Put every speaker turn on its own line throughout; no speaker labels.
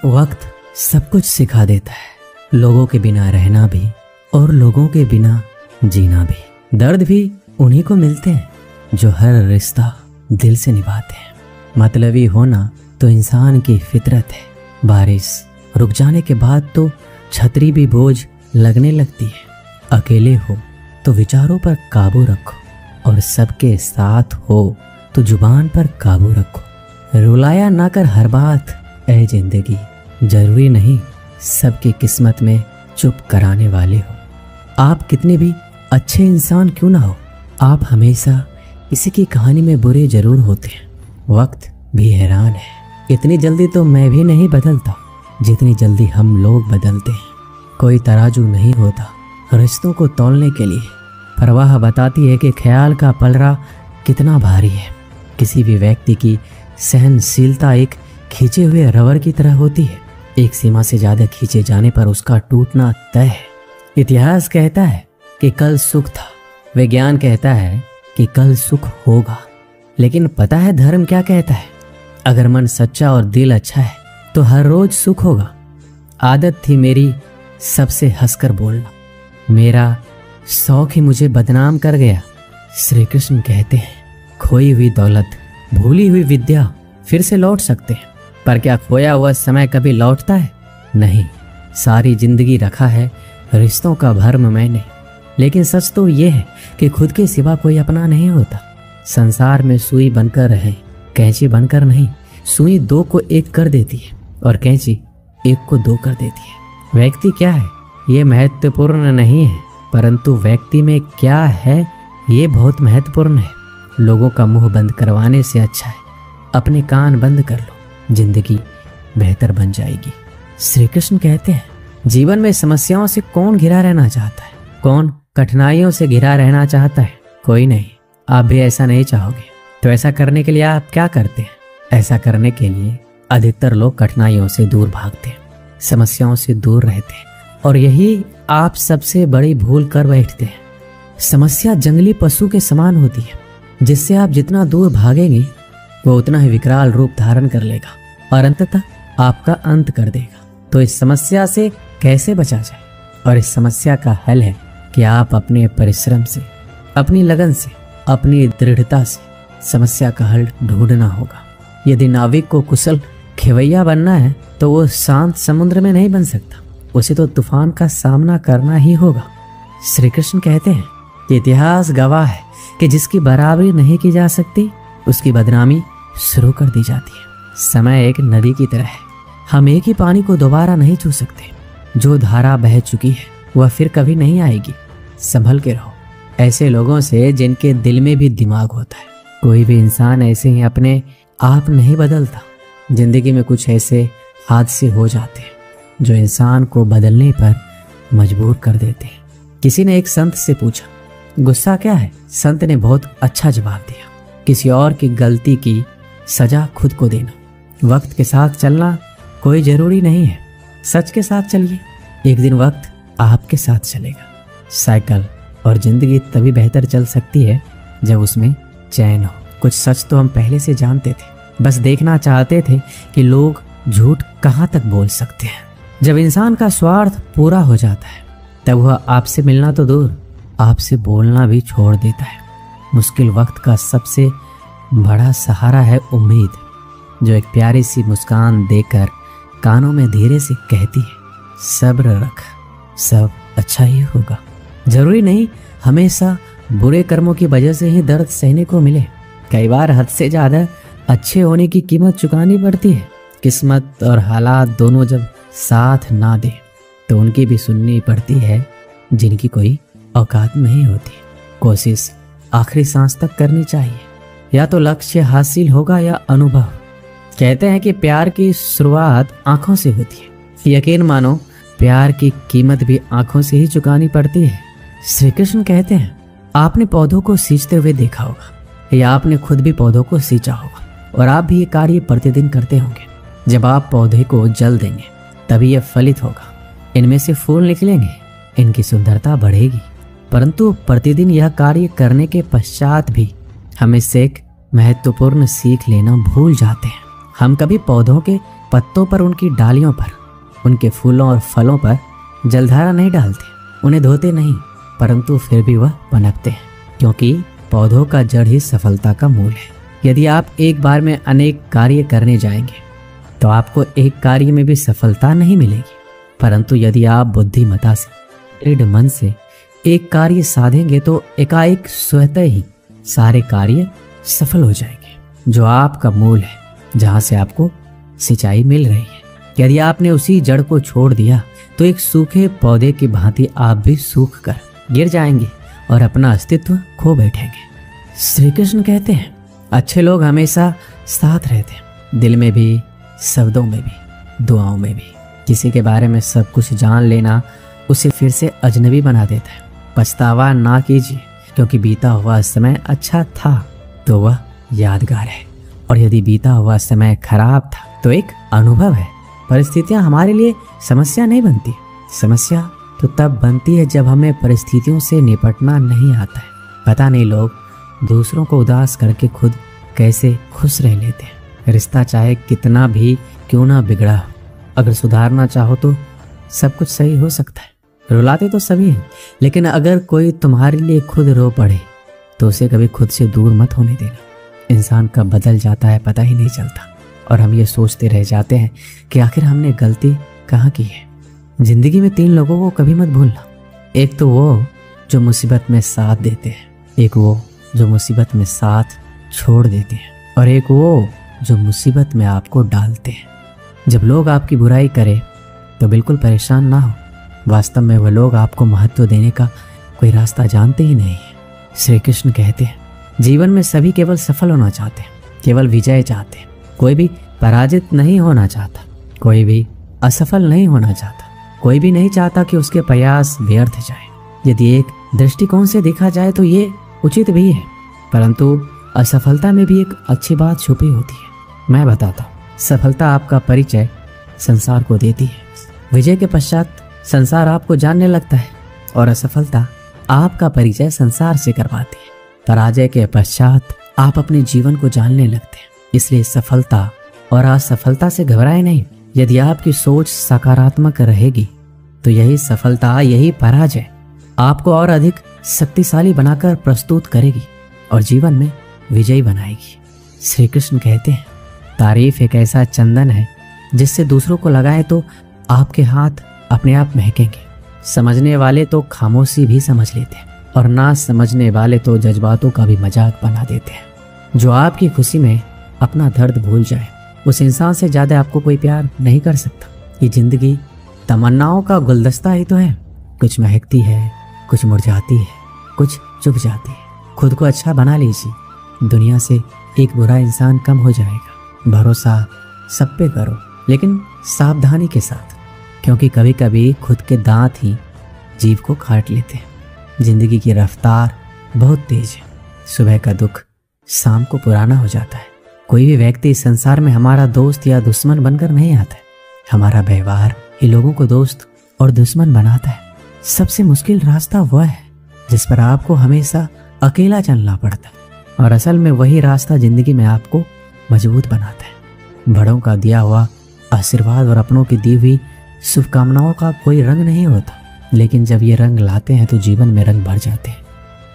वक्त सब कुछ सिखा देता है, लोगों के बिना रहना भी और लोगों के बिना जीना भी। दर्द भी उन्हीं को मिलते हैं जो हर रिश्ता दिल से निभाते हैं। मतलबी होना तो इंसान की फितरत है। बारिश रुक जाने के बाद तो छतरी भी बोझ लगने लगती है। अकेले हो तो विचारों पर काबू रखो और सबके साथ हो तो जुबान पर काबू रखो। रुलाया ना कर हर बात ऐ जिंदगी, जरूरी नहीं सबकी किस्मत में चुप कराने वाले हो। आप कितने भी अच्छे इंसान क्यों ना हो, आप हमेशा किसी की कहानी में बुरे जरूर होते हैं। वक्त भी हैरान है, इतनी जल्दी तो मैं भी नहीं बदलता जितनी जल्दी हम लोग बदलते हैं। कोई तराजू नहीं होता रिश्तों को तौलने के लिए, परवाह बताती है कि ख्याल का पलड़ा कितना भारी है। किसी भी व्यक्ति की सहनशीलता एक खींचे हुए रबर की तरह होती है। एक सीमा से ज्यादा खींचे जाने पर उसका टूटना तय है। इतिहास कहता है कि कल सुख था, विज्ञान कहता है कि कल सुख होगा, लेकिन पता है धर्म क्या कहता है? अगर मन सच्चा और दिल अच्छा है तो हर रोज सुख होगा। आदत थी मेरी सबसे हंसकर बोलना, मेरा शौक ही मुझे बदनाम कर गया। श्री कृष्ण कहते हैं खोई हुई दौलत, भूली हुई विद्या फिर से लौट सकते हैं, पर क्या खोया हुआ समय कभी लौटता है? नहीं। सारी जिंदगी रखा है रिश्तों का भरम मैंने, लेकिन सच तो ये है कि खुद के सिवा कोई अपना नहीं होता। संसार में सुई बनकर रहे, कैंची बनकर नहीं। सुई दो को एक कर देती है और कैंची एक को दो कर देती है। व्यक्ति क्या है ये महत्वपूर्ण नहीं है, परंतु व्यक्ति में क्या है ये बहुत महत्वपूर्ण है। लोगों का मुंह बंद करवाने से अच्छा है अपने कान बंद कर लो, जिंदगी बेहतर बन जाएगी। श्री कृष्ण कहते हैं जीवन में समस्याओं से कौन घिरा रहना चाहता है, कौन कठिनाइयों से घिरा रहना चाहता है? कोई नहीं। आप भी ऐसा नहीं चाहोगे तो ऐसा करने के लिए आप क्या करते हैं? ऐसा करने के लिए अधिकतर लोग कठिनाइयों से दूर भागते हैं, समस्याओं से दूर रहते हैं, और यही आप सबसे बड़ी भूल कर बैठते हैं। समस्या जंगली पशु के समान होती है, जिससे आप जितना दूर भागेंगे वो उतना ही विकराल रूप धारण कर लेगा और अंततः आपका अंत कर देगा। तो इस समस्या से कैसे बचा जाए? और इस समस्या का हल है कि आप अपने परिश्रम से, अपनी लगन से, अपनी दृढ़ता से समस्या का हल ढूंढना होगा। यदि नाविक को कुशल खेवैया बनना है तो वो शांत समुद्र में नहीं बन सकता, उसे तो तूफान का सामना करना ही होगा। श्री कृष्ण कहते हैं कि इतिहास गवाह है कि जिसकी बराबरी नहीं की जा सकती उसकी बदनामी शुरू कर दी जाती है। समय एक नदी की तरह है, हम एक ही पानी को दोबारा नहीं छू सकते। जो धारा बह चुकी है वह फिर कभी नहीं आएगी। संभल के रहो ऐसे लोगों से जिनके दिल में भी दिमाग होता है। कोई भी इंसान ऐसे ही अपने आप नहीं बदलता। जिंदगी में कुछ ऐसे हादसे हो जाते हैं जो इंसान को बदलने पर मजबूर कर देते हैं। किसी ने एक संत से पूछा गुस्सा क्या है? संत ने बहुत अच्छा जवाब दिया, किसी और की गलती की सजा खुद को देना। वक्त के साथ चलना कोई जरूरी नहीं है, सच के साथ चलिए, एक दिन वक्त आपके साथ चलेगा। साइकिल और जिंदगी तभी बेहतर चल सकती है जब उसमें चैन हो। कुछ सच तो हम पहले से जानते थे, बस देखना चाहते थे कि लोग झूठ कहाँ तक बोल सकते हैं। जब इंसान का स्वार्थ पूरा हो जाता है तब वह आपसे मिलना तो दूर, आपसे बोलना भी छोड़ देता है। मुश्किल वक्त का सबसे बड़ा सहारा है उम्मीद, जो एक प्यारी सी मुस्कान देकर कानों में धीरे से कहती है सब्र रख, सब अच्छा ही होगा। जरूरी नहीं हमेशा बुरे कर्मों की वजह से ही दर्द सहने को मिले। कई बार हद से ज्यादा अच्छे होने की कीमत चुकानी पड़ती है। किस्मत और हालात दोनों जब साथ ना दे तो उनकी भी सुननी पड़ती है जिनकी कोई औकात नहीं होती। कोशिश आखिरी सांस तक करनी चाहिए, या तो लक्ष्य हासिल होगा या अनुभव। कहते हैं कि प्यार की शुरुआत आंखों से होती है। यकीन मानो प्यार की कीमत भी आंखों से ही चुकानी पड़ती है। श्री कृष्ण कहते हैं आपने पौधों को सींचते हुए देखा होगा या आपने खुद भी पौधों को सींचा होगा, और आप भी ये कार्य प्रतिदिन करते होंगे। जब आप पौधे को जल देंगे तभी यह फलित होगा, इनमें से फूल निकलेंगे, इनकी सुंदरता बढ़ेगी। परंतु प्रतिदिन यह कार्य करने के पश्चात भी हम इससे एक महत्वपूर्ण सीख लेना भूल जाते हैं। हम कभी पौधों के पत्तों पर, उनकी डालियों पर, उनके फूलों और फलों पर जलधारा नहीं डालते, उन्हें धोते नहीं, परंतु फिर भी वह पनपते हैं, क्योंकि पौधों का जड़ ही सफलता का मूल है। यदि आप एक बार में अनेक कार्य करने जाएंगे तो आपको एक कार्य में भी सफलता नहीं मिलेगी, परंतु यदि आप बुद्धिमता से, दृढ़ मन से एक कार्य साधेंगे तो एकाएक स्वतः ही सारे कार्य सफल हो जाएंगे, जो आपका मूल है, जहां से आपको सिंचाई मिल रही है। यदि आपने उसी जड़ को छोड़ दिया तो एक सूखे पौधे की भांति आप भी सूख कर गिर जाएंगे और अपना अस्तित्व खो बैठेंगे। श्री कृष्ण कहते हैं, अच्छे लोग हमेशा साथ रहते हैं, दिल में भी, शब्दों में भी, दुआओं में भी। किसी के बारे में सब कुछ जान लेना उसे फिर से अजनबी बना देता है। पछतावा ना कीजिए, क्योंकि बीता हुआ समय अच्छा था तो वह यादगार है, और यदि बीता हुआ समय खराब था तो एक अनुभव है। परिस्थितियां हमारे लिए समस्या नहीं बनती, समस्या तो तब बनती है जब हमें परिस्थितियों से निपटना नहीं आता है। पता नहीं लोग दूसरों को उदास करके खुद कैसे खुश रह लेते हैं। रिश्ता चाहे कितना भी क्यों ना बिगड़ा हो, अगर सुधारना चाहो तो सब कुछ सही हो सकता है। रुलाते तो सभी हैं, लेकिन अगर कोई तुम्हारे लिए खुद रो पड़े तो उसे कभी खुद से दूर मत होने देना। इंसान कब बदल जाता है पता ही नहीं चलता, और हम ये सोचते रह जाते हैं कि आखिर हमने गलती कहाँ की है। जिंदगी में 3 लोगों को कभी मत भूलना। एक तो वो जो मुसीबत में साथ देते हैं, एक वो जो मुसीबत में साथ छोड़ देते हैं, और एक वो जो मुसीबत में आपको डालते हैं। जब लोग आपकी बुराई करें तो बिल्कुल परेशान ना हो, वास्तव में वह लोग आपको महत्व देने का कोई रास्ता जानते ही नहीं है। श्री कृष्ण कहते हैं, जीवन में सभी केवल सफल होना चाहते हैं, केवल विजय चाहते हैं। कोई भी पराजित नहीं होना चाहता, कोई भी असफल नहीं होना चाहता, कोई भी नहीं चाहता कि उसके प्रयास व्यर्थ जाए। यदि एक दृष्टिकोण से देखा जाए तो ये उचित भी है, परंतु असफलता में भी एक अच्छी बात छुपी होती है। मैं बताता हूँ, सफलता आपका परिचय संसार को देती है, विजय के पश्चात संसार आपको जानने लगता है, और असफलता आपका परिचय संसार से करवाती है। पराजय के पश्चात आप अपने जीवन को जानने लगते हैं। इसलिए सफलता और असफलता से घबराए नहीं। यदि आपकी सोच सकारात्मक रहेगी तो यही सफलता, यही पराजय आपको और अधिक शक्तिशाली बनाकर प्रस्तुत करेगी और जीवन में विजयी बनाएगी। श्री कृष्ण कहते हैं, तारीफ एक ऐसा चंदन है जिससे दूसरों को लगाए तो आपके हाथ अपने आप महकेंगे। समझने वाले तो खामोशी भी समझ लेते हैं, और ना समझने वाले तो जज्बातों का भी मजाक बना देते हैं। जो आपकी खुशी में अपना दर्द भूल जाए, उस इंसान से ज्यादा आपको कोई प्यार नहीं कर सकता। ये जिंदगी तमन्नाओं का गुलदस्ता ही तो है, कुछ महकती है, कुछ मुरझाती है, कुछ चुप जाती है। खुद को अच्छा बना लीजिए, दुनिया से एक बुरा इंसान कम हो जाएगा। भरोसा सब पे करो, लेकिन सावधानी के साथ, क्योंकि कभी कभी खुद के दांत ही जीभ को काट लेते हैं। जिंदगी की रफ्तार बहुत तेज है, सुबह का दुख शाम को पुराना हो जाता है। कोई भी व्यक्ति इस संसार में हमारा दोस्त या दुश्मन बनकर नहीं आता है। हमारा व्यवहार ही लोगों को दोस्त और दुश्मन बनाता है। सबसे मुश्किल रास्ता वह है जिस पर आपको हमेशा अकेला चलना पड़ता है, और असल में वही रास्ता जिंदगी में आपको मजबूत बनाता है। बड़ों का दिया हुआ आशीर्वाद और अपनों की दी हुई शुभकामनाओं का कोई रंग नहीं होता, लेकिन जब ये रंग लाते हैं तो जीवन में रंग भर जाते हैं।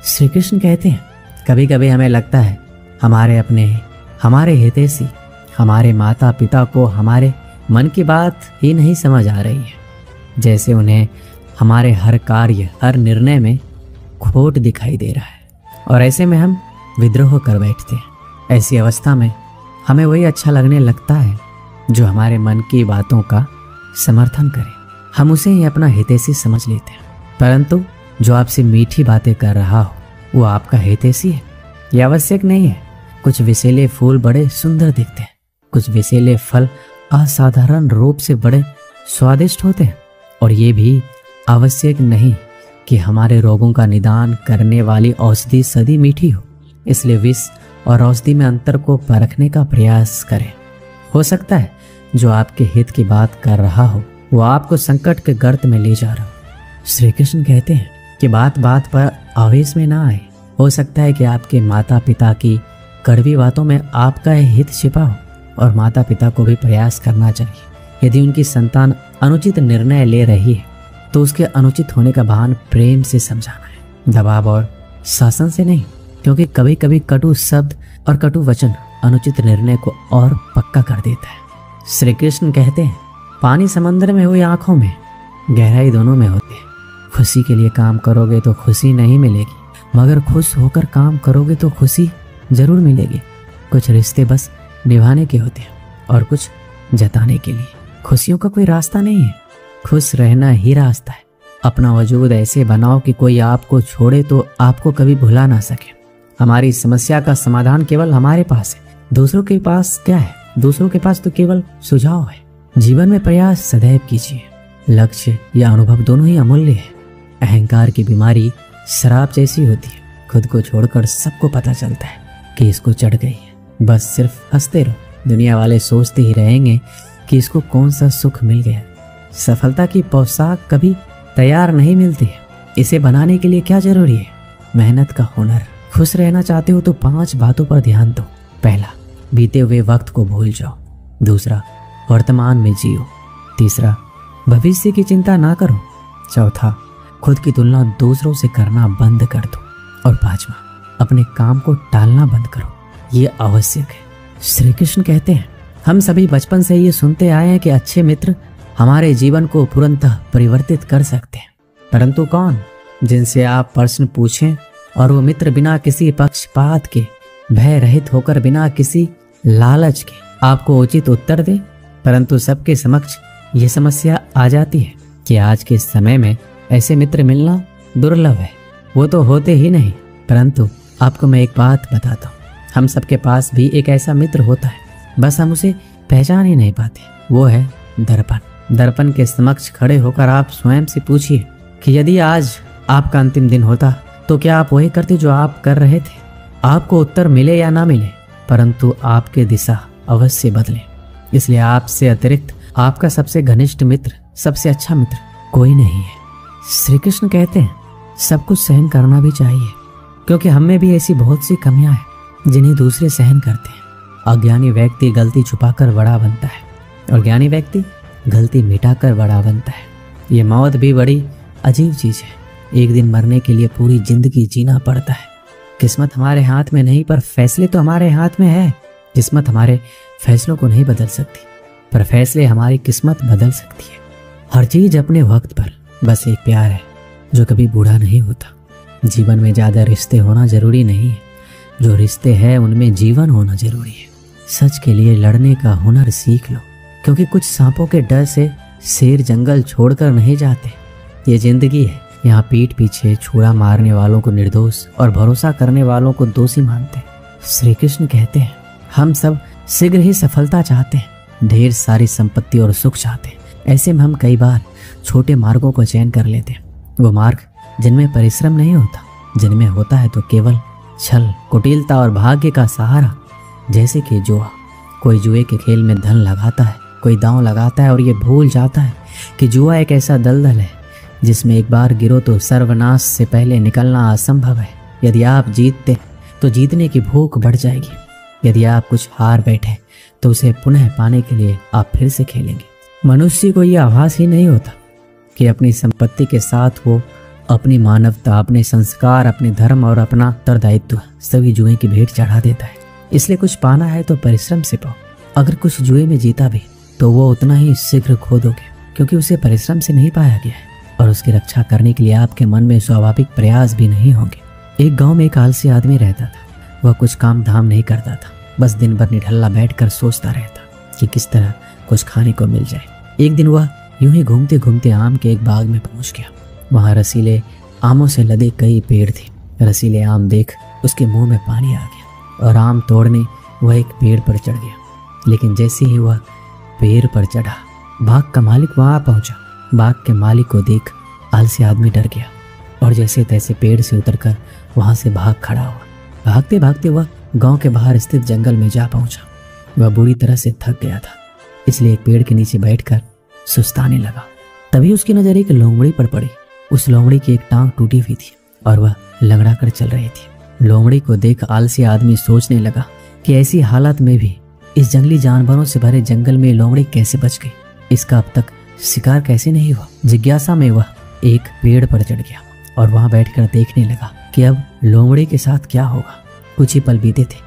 श्री कृष्ण कहते हैं, कभी कभी हमें लगता है हमारे अपने, हमारे हितैषी, हमारे माता पिता को हमारे मन की बात ही नहीं समझ आ रही है, जैसे उन्हें हमारे हर कार्य, हर निर्णय में खोट दिखाई दे रहा है, और ऐसे में हम विद्रोह कर बैठते हैं। ऐसी अवस्था में हमें वही अच्छा लगने लगता है जो हमारे मन की बातों का समर्थन करे। हम उसे ही अपना हितैषी समझ लेते हैं, परंतु जो आपसे मीठी बातें कर रहा हो वो आपका हितैषी है, यह आवश्यक नहीं है। कुछ विषैले फूल बड़े सुंदर दिखते हैं, कुछ विषैले फल असाधारण रूप से बड़े स्वादिष्ट होते हैं, और ये भी आवश्यक नहीं कि हमारे रोगों का निदान करने वाली औषधि सदी मीठी हो। इसलिए विष और औषधि में अंतर को परखने का प्रयास करें। हो सकता है जो आपके हित की बात कर रहा हो वो आपको संकट के गर्त में ले जा रहा हो। श्री कृष्ण कहते हैं कि बात बात पर आवेश में ना आए। हो सकता है कि आपके माता पिता की कड़वी बातों में आपका हित छिपा हो, और माता पिता को भी प्रयास करना चाहिए। यदि उनकी संतान अनुचित निर्णय ले रही है तो उसके अनुचित होने का भान प्रेम से समझाना है, दबाव और शासन से नहीं, क्योंकि कभी कभी कटु शब्द और कटु वचन अनुचित निर्णय को और पक्का कर देता है। श्री कृष्ण कहते हैं, पानी समंदर में हुई आंखों में गहराई दोनों में होती है। खुशी के लिए काम करोगे तो खुशी नहीं मिलेगी, मगर खुश होकर काम करोगे तो खुशी जरूर मिलेगी। कुछ रिश्ते बस निभाने के होते हैं और कुछ जताने के लिए। खुशियों का कोई रास्ता नहीं है, खुश रहना ही रास्ता है। अपना वजूद ऐसे बनाओ कि कोई आपको छोड़े तो आपको कभी भुला ना सके। हमारी समस्या का समाधान केवल हमारे पास है, दूसरों के पास क्या है? दूसरों के पास तो केवल सुझाव है। जीवन में प्रयास सदैव कीजिए। लक्ष्य या अनुभव दोनों ही अमूल्य है। अहंकार की बीमारी शराब जैसी होती है, खुद को छोड़कर सबको पता चलता है कि इसको चढ़ गई है, बस सिर्फ हंसते रहो। दुनिया वाले सोचते ही रहेंगे कि इसको कौन सा सुख मिल गया। सफलता की पोशाक कभी तैयार नहीं मिलती है, इसे बनाने के लिए क्या जरूरी है? मेहनत का हुनर। खुश रहना चाहते हो तो 5 बातों पर ध्यान दो। पहला, बीते हुए वक्त को भूल जाओ। दूसरा, वर्तमान में जियो। तीसरा, भविष्य की चिंता ना करो। चौथा, खुद की तुलना दूसरों से करना बंद कर दो। और 5वां, अपने काम को टालना बंद करो, ये आवश्यक है। श्री कृष्ण कहते हैं, हम सभी बचपन से ये सुनते आए हैं कि अच्छे मित्र हमारे जीवन को पूर्णतः परिवर्तित कर सकते हैं। परंतु कौन? जिनसे आप प्रश्न पूछें और वो मित्र बिना किसी पक्षपात के, भय रहित होकर, बिना किसी लालच के आपको उचित उत्तर दे। परंतु सबके समक्ष ये समस्या आ जाती है कि आज के समय में ऐसे मित्र मिलना दुर्लभ है, वो तो होते ही नहीं। परंतु आपको मैं एक बात बताता हूँ, हम सबके पास भी एक ऐसा मित्र होता है, बस हम उसे पहचान ही नहीं पाते। वो है दर्पण। दर्पण के समक्ष खड़े होकर आप स्वयं से पूछिए कि यदि आज आपका अंतिम दिन होता तो क्या आप वही करते जो आप कर रहे थे? आपको उत्तर मिले या ना मिले, परंतु आपके दिशा अवश्य बदले। इसलिए आपसे अतिरिक्त आपका सबसे घनिष्ठ मित्र, सबसे अच्छा मित्र कोई नहीं है। श्री कृष्ण कहते हैं, सब कुछ सहन करना भी चाहिए, क्योंकि हम में भी ऐसी बहुत सी कमियां हैं जिन्हें दूसरे सहन करते हैं। अज्ञानी व्यक्ति गलती छुपाकर बड़ा बनता है और ज्ञानी व्यक्ति गलती मिटाकर बड़ा बनता है। ये मौत भी बड़ी अजीब चीज है। एक दिन मरने के लिए पूरी जिंदगी जीना पड़ता है। किस्मत हमारे हाथ में नहीं, पर फैसले तो हमारे हाथ में है। किस्मत हमारे फैसलों को नहीं बदल सकती, पर फैसले हमारी किस्मत बदल सकती है। हर चीज अपने वक्त पर। बस एक प्यार है जो कभी बूढ़ा नहीं होता। जीवन में ज्यादा रिश्ते होना जरूरी नहीं है, जो रिश्ते हैं उनमें जीवन होना जरूरी है। सच के लिए लड़ने का हुनर सीख लो, क्योंकि कुछ सांपों के डर से शेर जंगल छोड़कर नहीं जाते। ये जिंदगी है, यहाँ पीठ पीछे छुरा मारने वालों को निर्दोष और भरोसा करने वालों को दोषी मानते हैं। श्री कृष्ण कहते हैं, हम सब शीघ्र ही सफलता चाहते हैं, ढेर सारी संपत्ति और सुख चाहते हैं। ऐसे में हम कई बार छोटे मार्गों को चयन कर लेते हैं, वो मार्ग जिनमें परिश्रम नहीं होता, जिनमें होता है तो केवल छल, कुटिलता और भाग्य का सहारा। जैसे कि जुआ। कोई जुए के खेल में धन लगाता है, कोई दांव लगाता है और ये भूल जाता है कि जुआ एक ऐसा दलदल है जिसमें एक बार गिरो तो सर्वनाश से पहले निकलना असंभव है। यदि आप जीतते तो जीतने की भूख बढ़ जाएगी। यदि आप कुछ हार बैठे तो उसे पुनः पाने के लिए आप फिर से खेलेंगे। मनुष्य को यह आभास ही नहीं होता कि अपनी संपत्ति के साथ वो अपनी मानवता, अपने संस्कार, अपने धर्म और अपना उत्तरदायित्व सभी जुए की भेंट चढ़ा देता है। इसलिए कुछ पाना है तो परिश्रम से पाओ। अगर कुछ जुए में जीता भी तो वो उतना ही शीघ्र खो दोगे, क्योंकि उसे परिश्रम से नहीं पाया गया है और उसकी रक्षा करने के लिए आपके मन में स्वाभाविक प्रयास भी नहीं होंगे। एक गांव में एक आलसी आदमी रहता था। वह कुछ काम धाम नहीं करता था, बस दिन भर निठल्ला बैठकर सोचता रहता कि किस तरह कुछ खाने को मिल जाए। एक दिन वह यूं ही घूमते घूमते आम के एक बाग में पहुंच गया। वहां रसीले आमों से लदे कई पेड़ थे। रसीले आम देख उसके मुंह में पानी आ गया और आम तोड़ने वह एक पेड़ पर चढ़ गया। लेकिन जैसे ही वह पेड़ पर चढ़ा, बाग का मालिक वहां पहुंचा। बाग के मालिक को देख आलसी आदमी डर गया और जैसे तैसे पेड़ से उतरकर वहां से भाग खड़ा हुआ। भागते भागते वह गांव के बाहर स्थित जंगल में जा पहुंचा। वह बुरी तरह से थक गया था, इसलिए एक पेड़ के नीचे बैठकर सुस्ताने लगा। तभी उसकी नजर एक लोमड़ी पर पड़ी। उस लोमड़ी की एक टांग टूटी हुई थी और वह लंगड़ा कर चल रही थी। लोमड़ी को देख आलसी आदमी सोचने लगा कि ऐसी हालत में भी इस जंगली जानवरों से भरे जंगल में लोमड़ी कैसे बच गई, इसका अब तक शिकार कैसे नहीं हुआ। जिज्ञासा में वह एक पेड़ पर चढ़ गया और वहां बैठकर देखने लगा कि अब लोमड़ी के साथ क्या होगा। कुछ ही पल बीते थे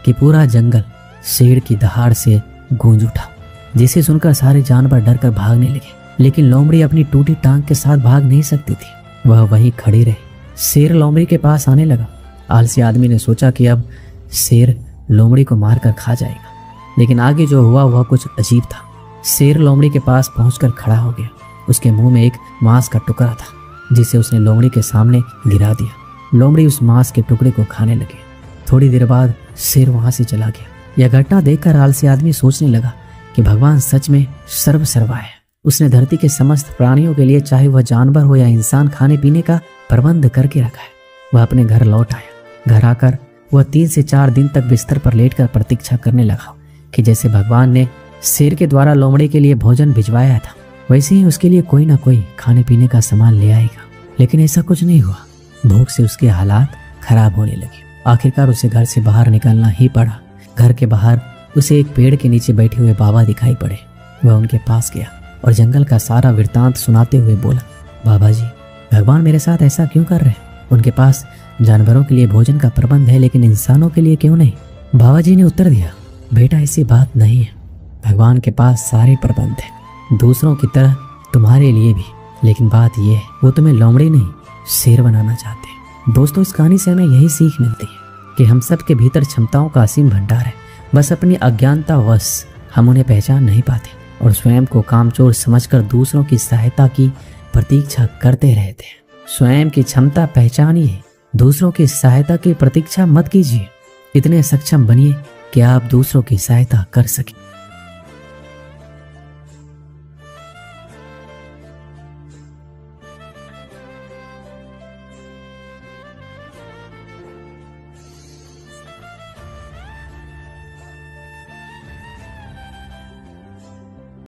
कि पूरा जंगल शेर की दहाड़ से गूंज उठा, जिसे सुनकर सारे जानवर डर कर भागने लगे। लेकिन लोमड़ी अपनी टूटी टांग के साथ भाग नहीं सकती थी, वह वहीं खड़ी रही। शेर लोमड़ी के पास आने लगा। आलसी आदमी ने सोचा कि अब शेर लोमड़ी को मारकर खा जाएगा, लेकिन आगे जो हुआ वह कुछ अजीब था। शेर लोमड़ी के पास पहुंचकर खड़ा हो गया। उसके मुंह में एक मांस का टुकड़ा था, जिसे उसने लोमड़ी के सामने गिरा दिया। लोमड़ी उस मांस के टुकड़े को खाने लगे। थोड़ी देर बाद शेर वहां से चला गया। यह घटना देखकर आलसी आदमी सोचने लगा कि भगवान सच में सर्वसर्वा है। उसने धरती के समस्त प्राणियों के लिए, चाहे वह जानवर हो या इंसान, खाने पीने का प्रबंध करके रखा है। वह अपने घर लौट आया। घर आकर वह 3 से 4 दिन तक बिस्तर पर लेटकर प्रतीक्षा करने लगा कि जैसे भगवान ने शेर के द्वारा लोमड़ी के लिए भोजन भिजवाया था, वैसे ही उसके लिए कोई ना कोई खाने पीने का सामान ले आएगा। लेकिन ऐसा कुछ नहीं हुआ। भूख से उसके हालात खराब होने लगे। आखिरकार उसे घर से बाहर निकलना ही पड़ा। घर के बाहर उसे एक पेड़ के नीचे बैठे हुए बाबा दिखाई पड़े। वह उनके पास गया और जंगल का सारा वृत्तांत सुनाते हुए बोला, बाबा जी, भगवान मेरे साथ ऐसा क्यों कर रहे हैं? उनके पास जानवरों के लिए भोजन का प्रबंध है, लेकिन इंसानों के लिए क्यों नहीं? बाबा जी ने उत्तर दिया, बेटा ऐसी बात नहीं है। भगवान के पास सारे प्रबंध हैं, दूसरों की तरह तुम्हारे लिए भी। लेकिन बात यह है, वो तुम्हें लोमड़ी नहीं शेर बनाना चाहते हैं। दोस्तों, इस कहानी से हमें यही सीख मिलती है कि हम सब के भीतर क्षमताओं का असीम भंडार है। बस अपनी अज्ञानतावश हम उन्हें पहचान नहीं पाते और स्वयं को कामचोर समझकर दूसरों की सहायता की प्रतीक्षा करते रहते हैं। स्वयं की क्षमता पहचानिए, दूसरों की सहायता की प्रतीक्षा मत कीजिए। इतने सक्षम बनिए कि आप दूसरों की सहायता कर सकें।